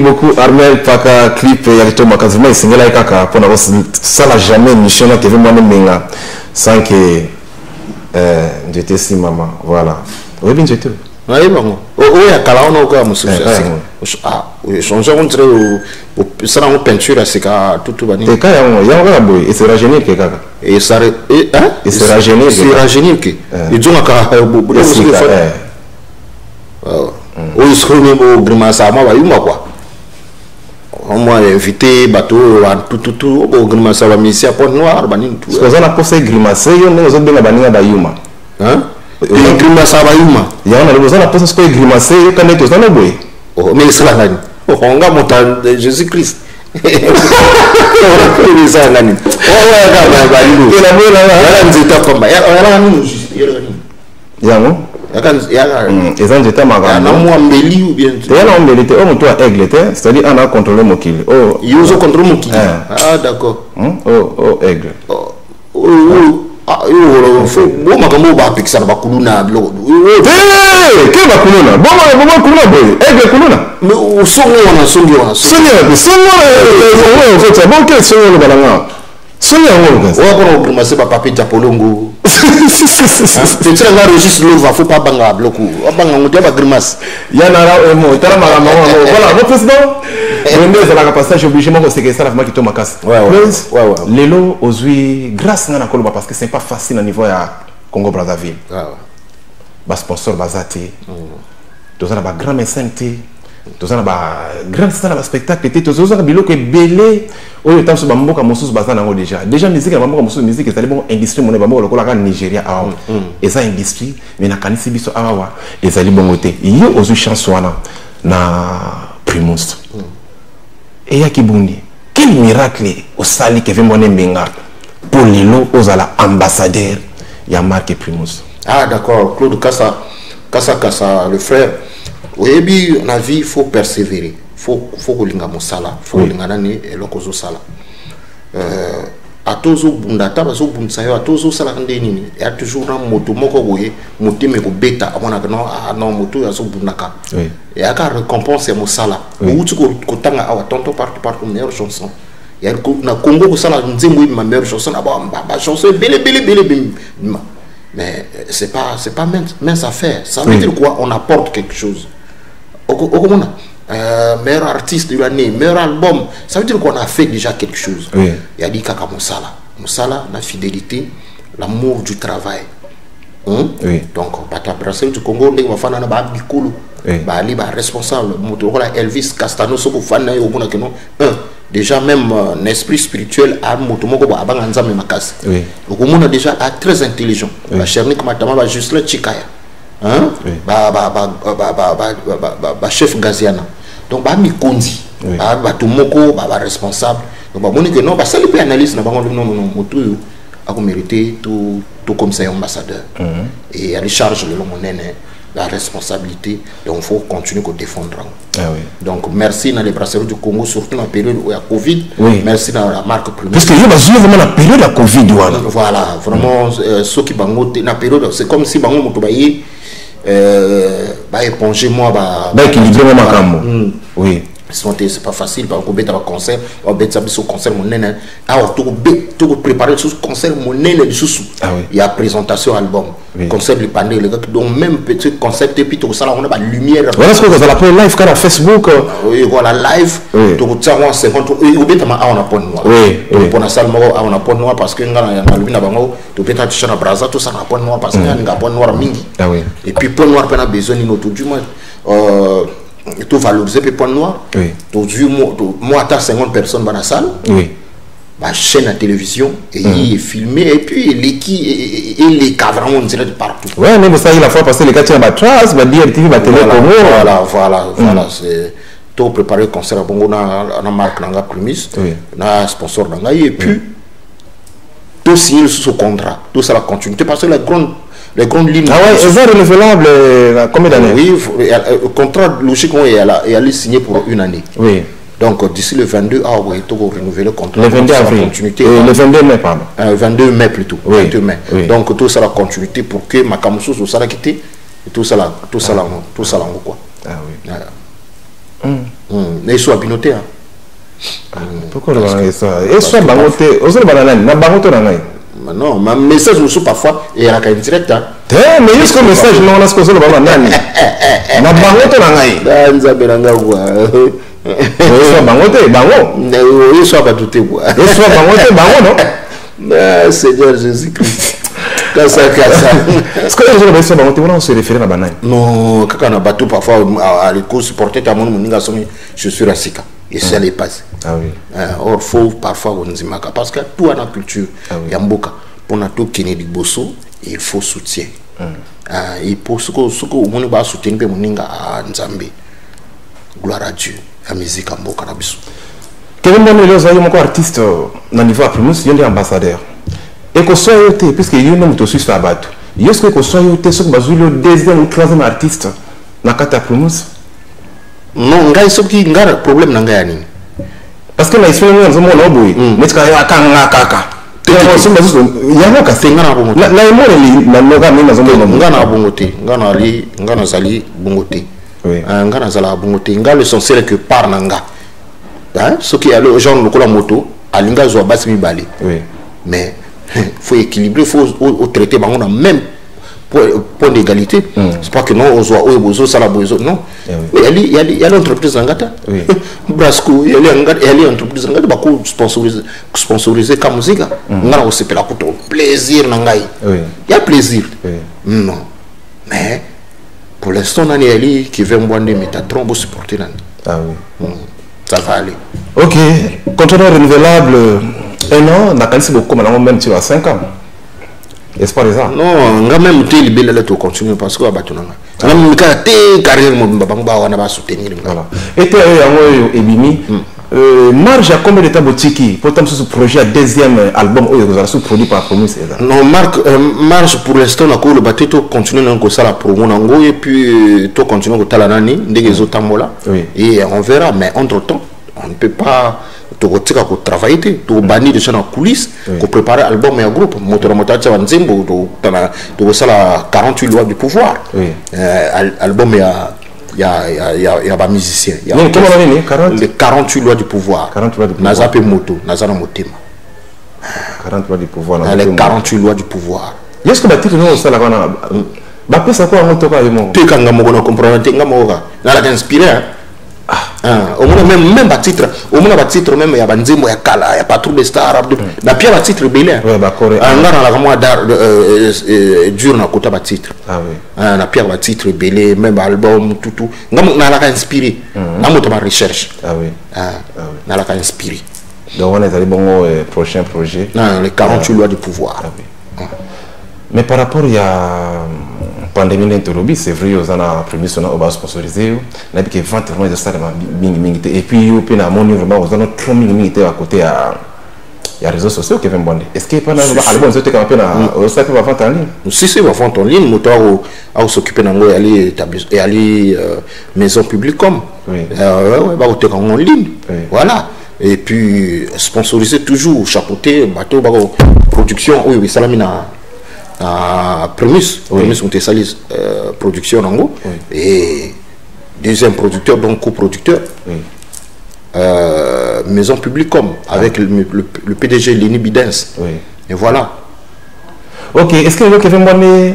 beaucoup Armel Paka clip Yalito Makazuma et Singela Kaka pour n'avoir ça n'a jamais mission qui veut moi menga sans que j'étais si maman voilà oui bien j'étais oui bon oh ya kala on ko amusu ah oui changer entre ça en peinture c'est ka tout bani et quand il y a un boy et c'est rajeunir que kaka et ça et hein et c'est rajeunir que et donc ka oui, ce que nous grimace à moi, quoi. On m'a invité, bateau, tout, au grimace à la mission à Port Noir, banin tout. Ce qu'on a posé grimace, il y a des autres de banina d'Ayuma. Hein? Et grimace à Bayuma. Il y a un autre posé ce qu'on grimace, il y a des autres dans le bois. Oh, mais c'est la gagne. Oh, on a monté Jésus-Christ. Oh, ouais, ils étaient c'est-à-dire on a contrôlé mon kill. Oh, ils ont contrôlé mon kill. Ah, d'accord. Oh, aigle. Ah, faut bon makambo ba pixar ba kuluna lo. Ke ba kuluna? Bon kuluna boy. Aigle kuluna. Mais au songo wana. Songo bon quel songo le balanga. Songo ngo. On va commencer par papier japolongo. C'est très rare registre l'ova, faut pas banga bloco. Banga on dit pas grimace. Yana là mo, tala marama voilà, mon président. On est la capacité obligé moi c'est que ça la qui tombe casse. Ouais. Lelo ozui grâce na koloba parce que c'est pas facile au niveau ya Congo Brazzaville. Ba sponsor bazate. Tous na ba grand mécène tous na ba grand stand na spectacle tous na biloko belé. Oyo tam so ba mboka mosusu bazana ngo déjà musique na mboka mosusu musique c'est bon industrie mon ba mboka lokola ka Nigeria awa et ça industrie mais na kanisi biso awa ezali bongote yo ozu chance wana na Primus et ya kibundi quel miracle au sali Kevin Moné Menga pour lelo ozala ambassadeur ya marque Primus. Ah d'accord, Claude Kassa le frère. Oui, on a vu il faut persévérer. Faut kolinga mosala, faut kolinga nani elokozo sala. Atozo bundata bazo bundsa yo atozo sala ndeni et a toujours un moto moko boye motime ko beta amona non moto ya zo bundaka. Oui. Et aka récompense mosala. Outu ko tanga awa tonto partout meilleure chanson. Ya na Congo ko sala nzembo ma meilleure chanson ba chanson belle. Mais c'est pas mince affaire. Ça veut dire quoi? On apporte quelque chose. Meilleur artiste de l'année, meilleur album, ça veut dire qu'on a fait déjà quelque chose. Il y a dit Kaka Moussala, la fidélité, l'amour du travail. Donc, Brazzaville du Congo, on va faire un bicolo, responsable, Elvis Castano, déjà même un esprit spirituel, on déjà très intelligent. La Chernik Matama, Justin Chikaya. Chef Gaziana donc mi kondi tomoko responsable donc moni que non ça peut analyse na bango non moto a mérité tout comme ça ambassadeur et il y a les charges le long la responsabilité donc il faut continuer à défendre. Donc merci dans les brasseries du Congo surtout dans la période où il y a Covid. Merci dans la marque Primus parce que je me vraiment la période de Covid voilà vraiment ceux qui bango dans la période c'est comme si bango moto baye éponger moi équilibrer moi oui c'est pas facile parce qu'on bet un concert on bet ça sur concert mon nene alors tout préparer ce concert mon nene sous il y a présentation album concert le panel les gars donc même petit concept et puis tout ça là on a pas lumière voilà ce que vous allez appeler live quand Facebook oui voilà live tout ça on 50 ou bet on a pont noir pour la salle on a pont noir parce que ngana na bango tout peut être sur la braza tout ça na pont noir parce que nga pont noir mingi et puis pont noir on a besoin de tout du moins tout valoriser les points noirs. Oui. Tout moi, à 50 personnes dans la salle. Oui. Ma chaîne à télévision et il est filmé et puis les cas vraiment on dirait de partout. Ouais, mais ça il a fois passé les cas tiens trace, va dire TV, va télé voilà, c'est tout préparé le concert à Bongo na marque nanga Primus, na sponsor nanga et puis tout signé sous contrat, tout ça la continuité parce que les grandes lignes. Ah ouais, elles sont renouvelables combien d'années? Oui, le contrat logiquement est allé signer pour une année. Oui. Donc d'ici le 22 avril, il faut renouveler le contrat. Le 22 avril. Le 22 mai, pardon. 22 mai plutôt. Oui. 22 mai. Oui. Donc tout ça la continuité pour que ma camusou tout ça la quitté, tout ça là quoi. Ah oui. Mais ils sont abinotés. Pourquoi le banane ça? Et soit bangoté, aussi le banane, na bangoto na ngai. Non, mais message nous parfois et à la direct hein. Mais jusqu'au message non on a ce que ça le banane. Na bangoto na ngai. Nza belanga quoi. Soit bangoté, bango. Il soit pas douté quoi. Il soit bangoté, bango non? Seigneur Jésus-Christ. Kasa. Est-ce que les gens sont bangoté on se réfère à banane? Non, quand on a battu parfois à l'école supporter ta mon moninga somi je suis rasika. Et ça les passe. Ah oui. Or faut parfois on dit maka parce que tout en culture yamboka pour na tout kini di bosso il faut soutien. Il faut ce que on va soutenir moninga à Nzambe. Gloire à Dieu. La musique amboka na biso. Quel moment les gens sont artistes na niveau à Primus, il y a des ambassadeurs. Et que soit yoté puisque il y a une moto suisse à battre. Est-ce que soit yoté ce que bazou le deuxième ou troisième artiste na kata Primus? Non, ngai soki ngara problème na ngai nini parce que na isoni nzo mo no boy metka ya kanga kaka to so mazo ya mo ka senga na bongo na mo le na noga me mazo mo ngana bongo te ngana zali bongo te ngana zala bongo te ngalo essentiel que par nanga hein soki ya le genre lokola moto alinga zo basi mibale mais faut équilibrer, faut traiter bango na même point d'égalité. C'est pas que non, on soit au ça la bozo non. Il y a l'entreprise Angata. Brasco, il y a l'entreprise Angata bah sponsoriser comme musique. On a aussi la couteau plaisir nangai. Il y a plaisir. Non. Mais pour l'instant on a Ali qui veut boire des métatron pour supporter nan. Ah oui. Ça va aller. OK. Conteneur renouvelable 1 an, on a quand beaucoup maintenant même tu as 5 ans. Est-ce pas ça? Non, on a même été libéré là tout continuer parce que on a battu nanga. On a même carrière mon baba on a pas soutenir. Voilà. Et tu as Ebimi marge à combien de temps botiki pour ce projet deuxième album où vous avez produit par Primus? Non, marge pour l'instant on a couru le battu tout continuer dans ça la promo nango et puis tout continuer au talanani dès les autres mola. Et on verra mais entre-temps on ne peut pas travailler, tu bannir de la coulisse, tu préparer l'album et un groupe. Motor tu as la 48 lois du pouvoir. L'album, il y a des musiciens. Les 48 lois du pouvoir. Naza pe moto, Naza na motema. 48 lois du pouvoir. Les 48 lois du pouvoir. Est-ce que tu as ça là? Tu as quoi tu as compris, tu as inspiré. Au moins même bas titre même il y a banzemo ya kala ya patrouille de star na pia ba titre belé ngana la kama dar dur na kota ba titre na pia ba titre belé même album tout ngam na la ka inspiré na moto ba recherche na la ka inspiré donc on est allé bon prochain projet les 48 lois du pouvoir. Mais par rapport à pandémie d'interrobis, c'est vrai, on a prévu son on va sponsoriser, on a dit que 20 vraiment de ça et puis on peut vraiment on a trop minimité à côté à il y a réseaux sociaux qui viennent bonner. Est-ce qu'il pas album c'était quand même ça peut va vendre en ligne? Si c'est va vendre en ligne, moteur à s'occuper d'ango et aller maison publique comme va voter en ligne. Voilà. Et puis sponsoriser toujours chapeauter bateau production oui salamina Primus on te production en gros et deuxième producteur donc coproducteur maison publique comme avec le PDG Lenny Bidens. Oui. Et voilà. Ok, est-ce que vous avez demandé,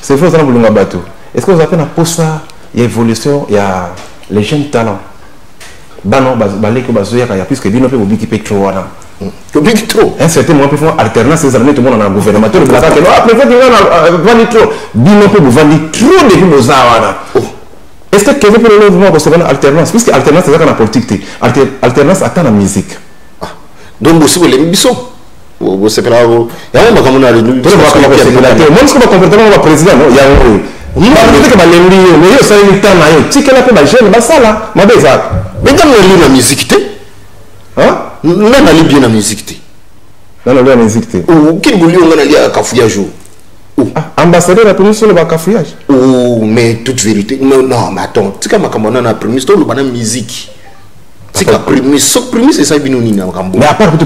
c'est faux, ça n'a pas bateau. Est-ce que vous avez pour ça, il y a évolution, il y a les jeunes talents. Bah non, il y a plus que bien peu qui peut trop. Un certain moment, il faut alternance ces années, tout le monde en a gouvernement. Après, il faut vendre trop. Bien peu vous vendez trop depuis nos arts. Est-ce que quelqu'un peut le voir pour alternance? Puisque alternance, c'est ça qu'on a politique. Alternance attend la musique. Donc, vous savez, les bisons. Vous savez, il y a un moment où on a le nom. Moi, je suis comportement du président. Il y a un. Mais il ça il temps tu sais que la jeune ça là mais quand on lit la musique hein non on lit bien la musique non la musique ou qui voulait on a cafouillage ambassadeur a pris sur le cafouillage mais toute vérité non mais attends tu sais comme on a pris sur le musique c'est que premier c'est ça binoni na kambo mais à part tout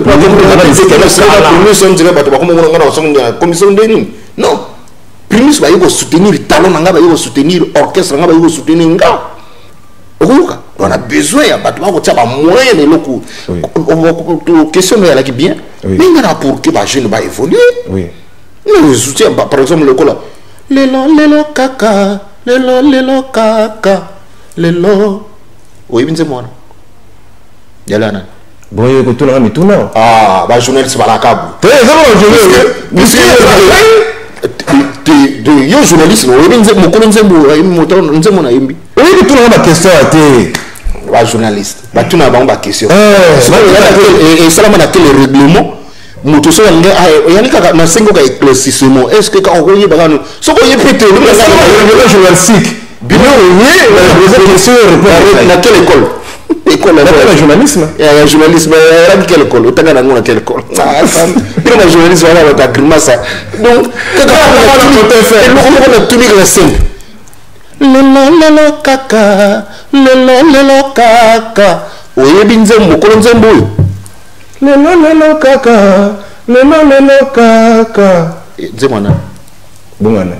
commission de non primus va soutenir talon nanga va soutenir orchestre nanga va soutenir nga on a besoin ya bato ba ko tia ba moyen de loko question là qui bien mais il y a pour que ba jeune va évoluer oui nous soutien par exemple le cola lelo kaka lelo kaka lelo oui bien c'est moi yala na bon yo ko tuna mi tuna ba journaliste ba la kabu très bon yo journaliste no nze mokolo nzembo na yembi oui tout le monde question à te ba journaliste ba tuna ba question et ça na quel règlement moto so nga yani kaka na sengo ka éclaircissement est-ce que quand on y ba no so ko yepete le journalistique bien oui question na quelle école école de journalisme et journalisme à quelle école au tanga na quelle école le journalisme là ta grimace donc quand on a tout le simple lelo kaka lelo kaka oye binzembo ko nzembo lelo kaka lelo kaka nzemana bongana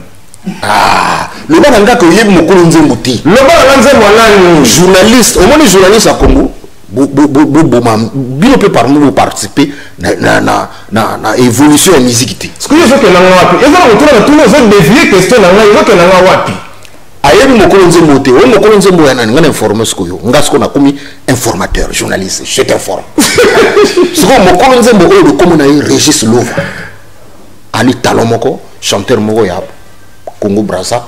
le bana ngaka oyebi mokolo nzembo te le bana nzembo nani journaliste au moins journaliste à Congo bien peu parmi vous participer na évolution en musique ce que je veux que na wapi ils vont retourner tous les autres dévier question na ils vont que na wapi ayebi mokolo nzembo te o mokolo nzembo ya nani ngana informer ce yo ngasko na komi informateur journaliste je t'informe ce que mokolo nzembo o de comme na Régis Lova ali talomoko chanteur moko ya Congo Brazza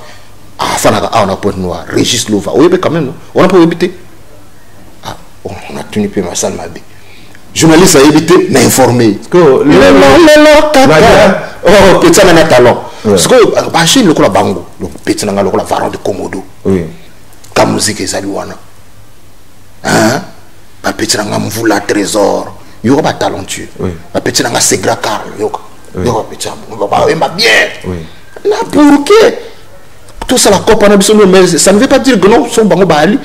on a point noir Régis Lova oui quand même on a pas évité on a tenu peu ma salle mabé journaliste a évité mais informé que oh petit na talon parce que ba chez le bango le petit na le varon de Komodo oui ka musique ezali wana hein ba petit na mvula trésor yo ba talentueux ba petit na Segra Carl yo petit ba bien oui là pour que tout ça la copa na biso mais ça ne veut pas dire que non son bango bali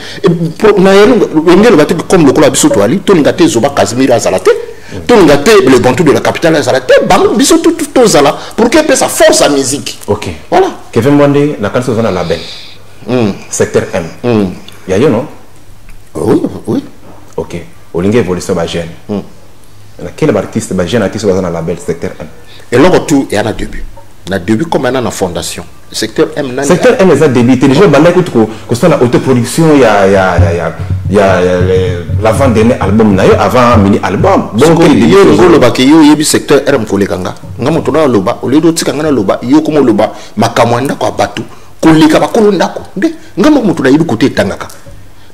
na yelo bato comme le kola biso to ali to ngate zoba Casimir Azalate to ngate le bantou de la capitale Azalate bango biso tout zala pour que ça force la musique. OK voilà Kevin Mwande na kanso zona label secteur M il y a yo non oui OK olinge évolution ba jeune na quel artiste ba jeune artiste zona label secteur M et là tout il y a un début comme maintenant la fondation secteur M secteur M ça débuté déjà banda que soit la autoproduction il y a la vente d'un album na yo avant mini album donc yo lo ba ke yo yebi secteur M ko lekanga ngamoto na loba o ledo tika ngana loba yo komo loba makamwanda kwa batu ko leka ba kolonda ko nde ngamo mutu na yebi côté tangaka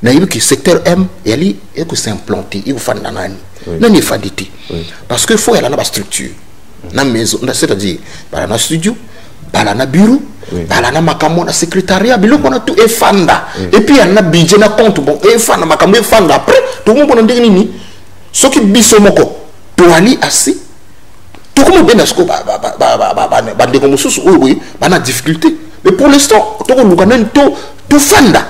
na yebi que secteur M yali e ko s'implanter il faut fanda nani nani fanditi parce que faut y aller na structure na maison c'est-à-dire bala na studio bala na bureau bala na makambo na secrétariat biloko na tout et fanda et puis y a budget na compte bon et fanda makambo et fanda après tout le monde ndenge nini soki biso moko to ali asi to comme ben asko ba ndeko mususu oui bana difficulté mais pour l'instant to ko lukana to fanda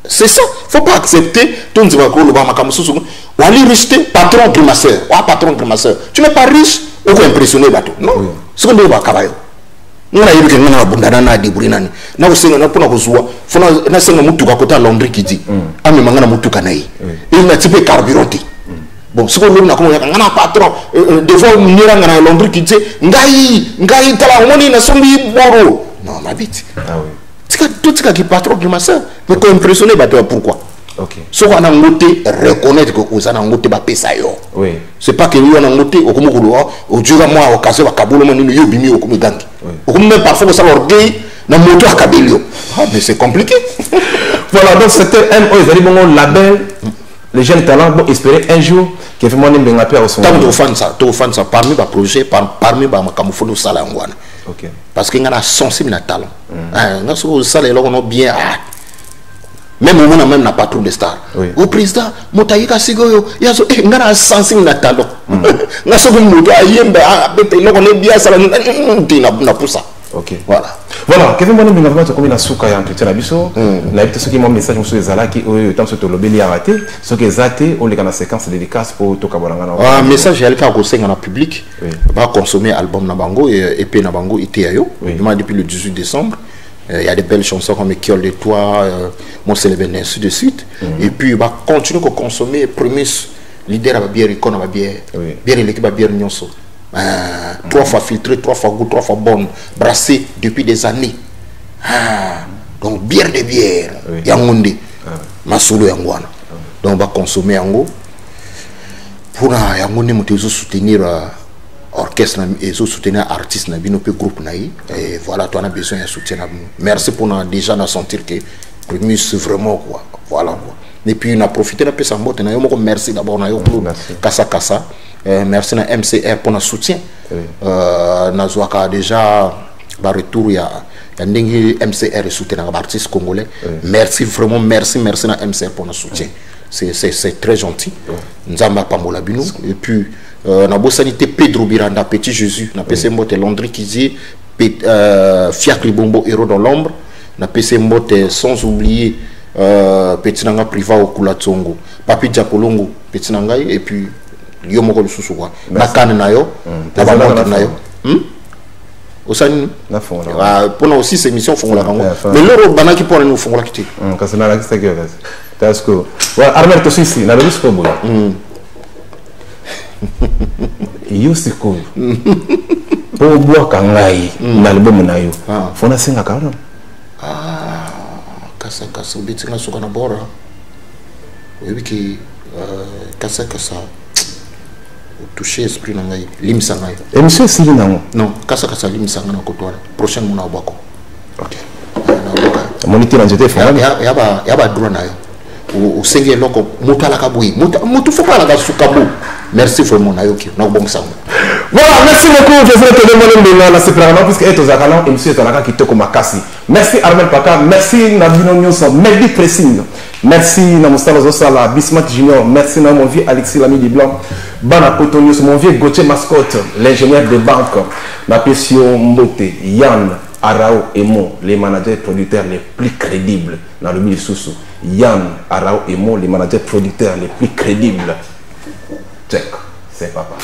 c'est ça faut pas accepter ton nzima ko luba makambo mususu wali riche patron grimaceur patron grimaceur tu n'es pas riche ou impressionné bateau non ce qu'on doit kabayo ngana yibike ngana bundana na deburi nani na kusenga na pona kuzuwa fona na senga mutuka kota laundry kiti ame mangana mutuka nayi il na type carburant bon siko lo na ko ngana patron devant munira ngana laundry kiti ngai tala ngoni na sombi boro non ma bite ah oui tika qui patron de ma sœur mais ko impressionné bato pourquoi OK so on a ngoté reconnaître que aux ana ngoté ba pesa yo oui c'est pas que lui on a ngoté au comme au dura moi au casse ba kabolo mani yo bimi au comme gangi au comme même parfois ça orgueil na moto a kabelio ah mais c'est compliqué voilà donc c'était MO ils bon label les jeunes talents vont espérer un jour que vraiment on benga pe au son tant de fan ça parmi ba projet parmi ba makamufo no sala ngwana OK parce que ngana sensible na talent ah ngaso sala lo on bien même au moment même n'a pas trop de stars au président motayika sigoyo yazo ngana sensible na talent ngaso ko moto ayembe bete lo on bien sala na pour ça OK voilà Kevin Bonne binga vraiment comme na suka ya entretien na biso na bité ce qui mon message monsieur ezala qui tant ce to lobeli a raté ce que zaté on les kana séquence dédicace pour to kabolanga na message ya lika ko senga na public va consommer album na bango et EP na bango iteayo depuis le 18 décembre il y a des belles chansons comme Kiol de toi mon célèbre ainsi de suite et puis va continuer à consommer premise leader va bien icône va bien l'équipe va bien nyonso 3 fois filtré, 3 fois goût, 3 fois bonne, brassé depuis des années. Donc bière de bière, yangonde, masolo yangwana. Donc on va consommer yango. Pour yangonde, on peut soutenir orchestre et soutenir artistes na bino pe groupe naï. Et voilà, tu as besoin de soutien. Merci pour déjà sentir que Primus c'est vraiment quoi. Voilà quoi. Et puis on a profité de sa mot. Merci d'abord na yo kasa kasa. Merci à MCR pour notre soutien. Nazwaka déjà par retour il y a MCR soutien à l'artiste congolais. Merci vraiment merci à MCR pour notre soutien. C'est très gentil. Nzamba Pambola Bino et puis na bosanité Pedro Biranda Petit Jésus na PC Mbote Landry Kizi Fiacre Bombo héros dans l'ombre na PC Mbote sans oublier Petit Nanga Priva au Kulatsongo Papi Diapolongo Petit Nanga et puis yo moko lususu kwa nakane nayo na ba montre nayo osani na fongola pona aussi ces émissions fongola bango mais loro banaki pona nous fongola kiti kasi na la kista que parce que voilà Armel to sisi na le siko boya yo siko po boa kangai na album nayo fona singa kana kasa biti na suka na bora wiki kasa toucher esprit nangai limsanga et monsieur Sili nango non kasa limsanga na kotwala prochain mona bako OK moniteur na jeté fona ya ba droit nayo o sengi loko mutala kabui mutu fokala ga sukabu merci vraiment nayo ki na bon sango voilà merci beaucoup je voulais te demander de la séparation parce que eto zakana et monsieur Tanaka qui te makasi merci Armel Paka merci Nabino Nyonso Medi Pressing merci na Mustala Zosala Bismat Junior merci na mon vieux Alexis Lamy du Blanc Bana Potonius mon vieux Gauthier Mascotte l'ingénieur de banque na Pesio Mbote Yann Arao Emo les managers producteurs les plus crédibles dans le milieu sous Yann Arao Emo les managers producteurs les plus crédibles check c'est papa